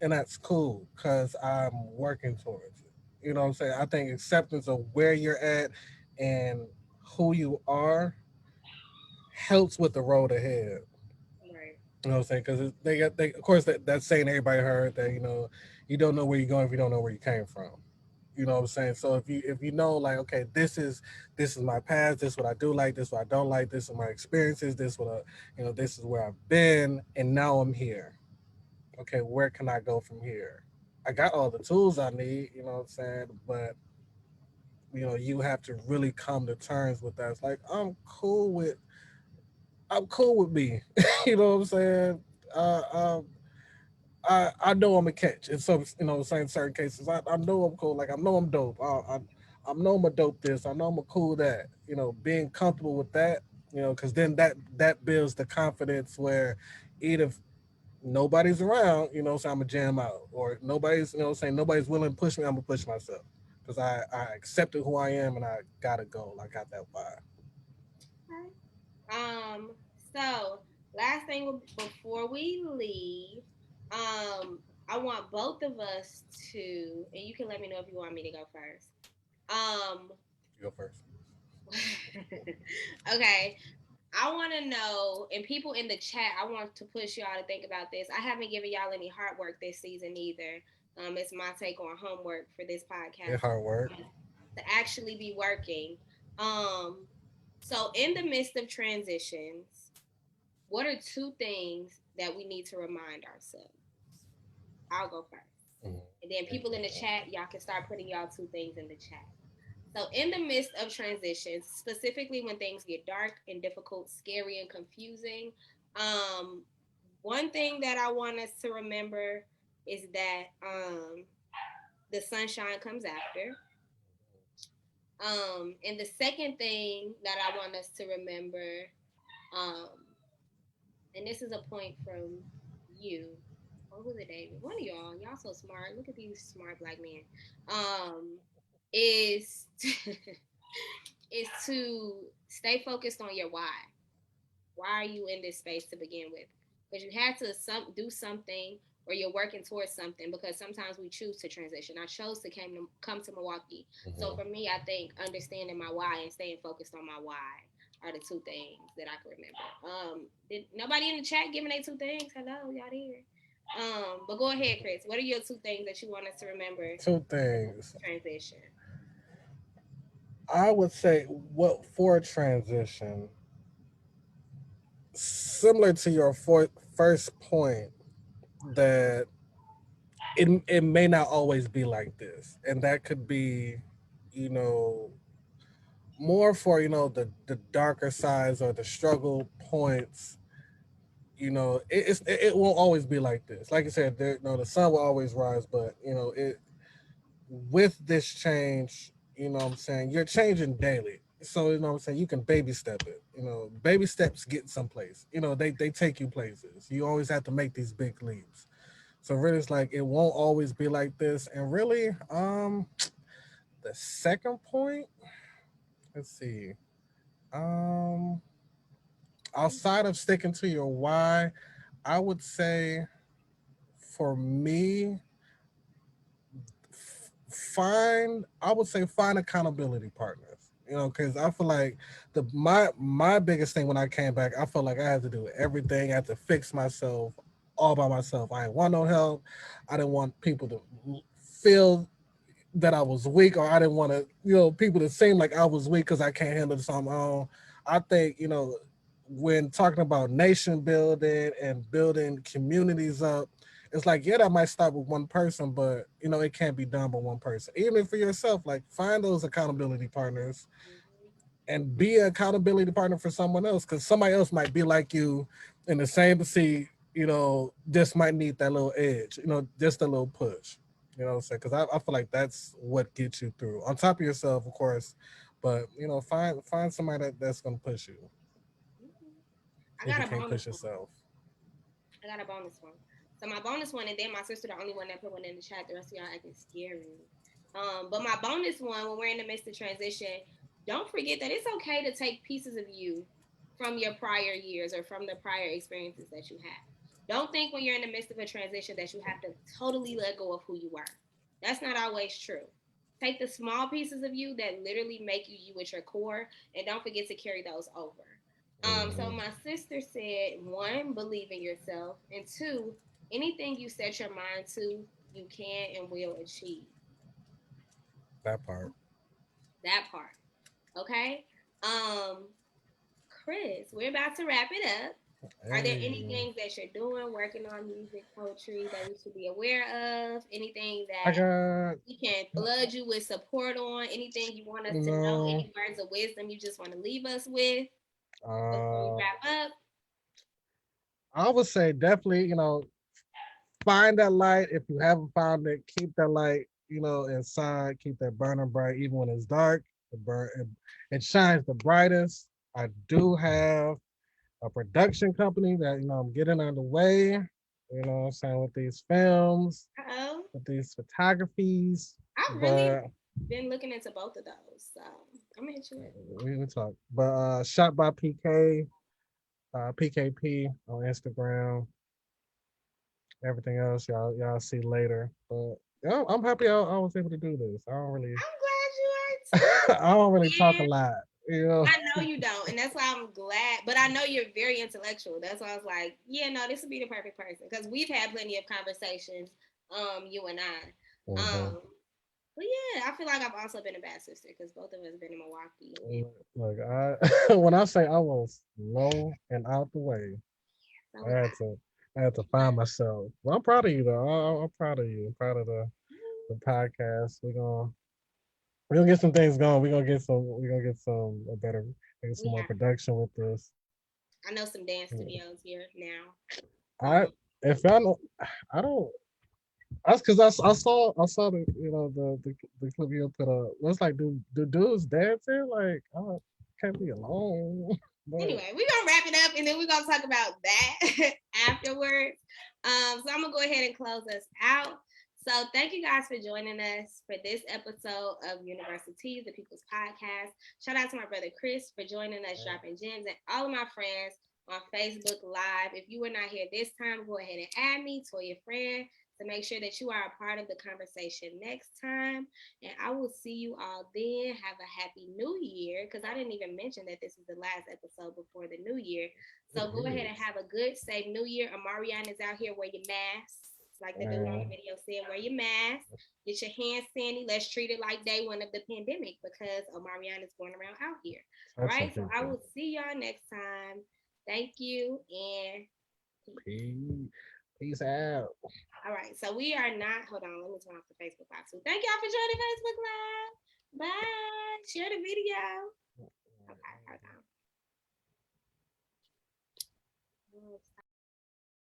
and that's cool because I'm working towards it. You know what I'm saying? I think acceptance of where you're at and who you are helps with the road ahead. Right. You know what I'm saying? Because they of course that saying everybody heard that you don't know where you're going if you don't know where you came from. You know what I'm saying? So if you know like okay this is my past, this is what I do like, this is what I don't like, this is my experiences, this is what this is where I've been, and now I'm here. Okay, where can I go from here? I got all the tools I need. You know what I'm saying? But you have to really come to terms with that. It's like I'm cool with me. You know what I'm saying? Uh, um, I know I'm a catch in some saying certain cases. I know I'm cool. Like I know I'm dope. I know I'm a dope this. I know I'm a cool that. Being comfortable with that. Because then that builds the confidence where either nobody's around. So I'm gonna jam out, or nobody's saying nobody's willing to push me. I'm gonna push myself because I accepted who I am and I gotta go. I got that vibe. Okay. So last thing before we leave, I want both of us to, and you can let me know if you want me to go first. Um, You go first. okay. I want to know, and people in the chat, I want to push y'all to think about this. I haven't given y'all any hard work this season either. It's my take on homework for this It podcast hard work. to actually be working. Um, so in the midst of transitions, what are two things that we need to remind ourselves? I'll go first. Mhm. And then people in the chat, y'all can start putting y'all two things in the chat. So, in the midst of transitions, specifically when things get dark and difficult, scary and confusing, um, one thing that I want us to remember is that the sunshine comes after. And the second thing that I want us to remember, um, and this is a point from you, or was it David? One of y'all, y'all so smart. Look at these smart black men. Um, is is to stay focused on your why. Why are you in this space to begin with? Because you had to do something, or you're working towards something. Because sometimes we choose to transition. I chose to come to Milwaukee. So Mhm. for me, I think understanding my why and staying focused on my why are the two things that I can remember. Did nobody in the chat giving they two things? Hello, y'all here? But go ahead, Chris. What are your two things that you want us to remember? Two things. Transition. I would say what for transition, similar to your first point, that it may not always be like this, and that could be, you know, more for the darker sides or the struggle points. It won't always be like this. Like you said, the sun will always rise, but it with this change, what I'm saying, you're changing daily. So, what I'm saying, you can baby step it. Baby steps get someplace. They take you places. You always have to make these big leaps. So really it's like it won't always be like this. And really, the second point, let's see. Um Outside of sticking to your why, I would say for me, find accountability partners. Because I feel like my biggest thing when I came back, I felt like I had to do everything. I had to fix myself all by myself. I didn't want no help. I didn't want people to feel that I was weak, or I didn't want to, people to seem like I was weak because I can't handle this on my own. I think, when talking about nation building and building communities up, it's like, yeah, that might start with one person, but it can't be done by one person. Even for yourself, like find those accountability partners Mm-hmm. and be an accountability partner for someone else, because somebody else might be like you in the same seat, just might need that little edge, just a little push. You know what I'm saying? Because I feel like that's what gets you through. On top of yourself, of course, but find somebody that's gonna push you. I if got you a can't bonus push one. yourself. I got a bonus one. So my bonus one, and then my sister, the only one that put one in the chat. The rest of y'all acting scary. But my bonus one, when we're in the midst of transition, don't forget that it's okay to take pieces of you from your prior years or from the prior experiences that you have. Don't think when you're in the midst of a transition that you have to totally let go of who you were. That's not always true. Take the small pieces of you that literally make you you at your core, and don't forget to carry those over. So my sister said, one, believe in yourself, and two, anything you set your mind to, you can and will achieve. That part. That part. Okay. Um, Chris, we're about to wrap it up. Are there any Hey, things that you're doing, working on music, poetry that we should be aware of? Anything I that got, we can flood you with support on? Anything you want us you to know? know, Any words of wisdom you just want to leave us with before we uh, wrap up? I would say definitely, find that light. If you haven't found it, keep that light, inside. Keep that burning bright, even when it's dark. It shines the brightest. I do have a production company that I'm getting underway. I'm saying with these films, Uh-oh. with these photographies, I've really but been looking into both of those, so I'm gonna hit you up. we talk. But shot by PK, PKP on Instagram. Everything else, y'all see later. But yeah, I'm happy I was able to do this. I'm glad you are I don't really talk a too. lot. You know. I know you don't, and that's why I'm glad. But I know you're very intellectual. That's why I was like, yeah, no, this would be the perfect person because we've had plenty of conversations, you and I. Mhm. But yeah, I feel like I've also been a bad sister because both of us been in Milwaukee. Look, I when I say I was low and out the way, So I was had I. to I had to find myself. Well, I'm proud of you though. I'm proud of you. I'm proud of the podcast. We're gonna get some things going. We're gonna get some a better get some We more have. production with this. I know some dance studios here now. I if I don't I don't that's because I saw the clip you put up. It's like do dudes dancing? Like I can't be alone. But Anyway, we're gonna wrap it up and then we're gonna talk about that afterwards. So I'm gonna go ahead and close us out. So thank you guys for joining us for this episode of Universities, the People's Podcast. Shout out to my brother Chris for joining us, dropping gems, and all of my friends on Facebook Live. If you were not here this time, go ahead and add me, Toya Friend, to make sure that you are a part of the conversation next time. And I will see you all then. Have a happy new year. Because I didn't even mention that this is the last episode before the new year. So go ahead and have a good, safe new year. Amarian is out here. Wear your mask. Like the dude on the video said, wear your mask. Get your hands sandy. Let's treat it like day one of the pandemic because Omarion is going around out here. All right. So I will see y'all next time. Thank you and peace out. all right. So we are not. Hold on. Let me turn off the Facebook Live. So thank y'all for joining Facebook Live. Bye. Share the video. Okay. Hold on.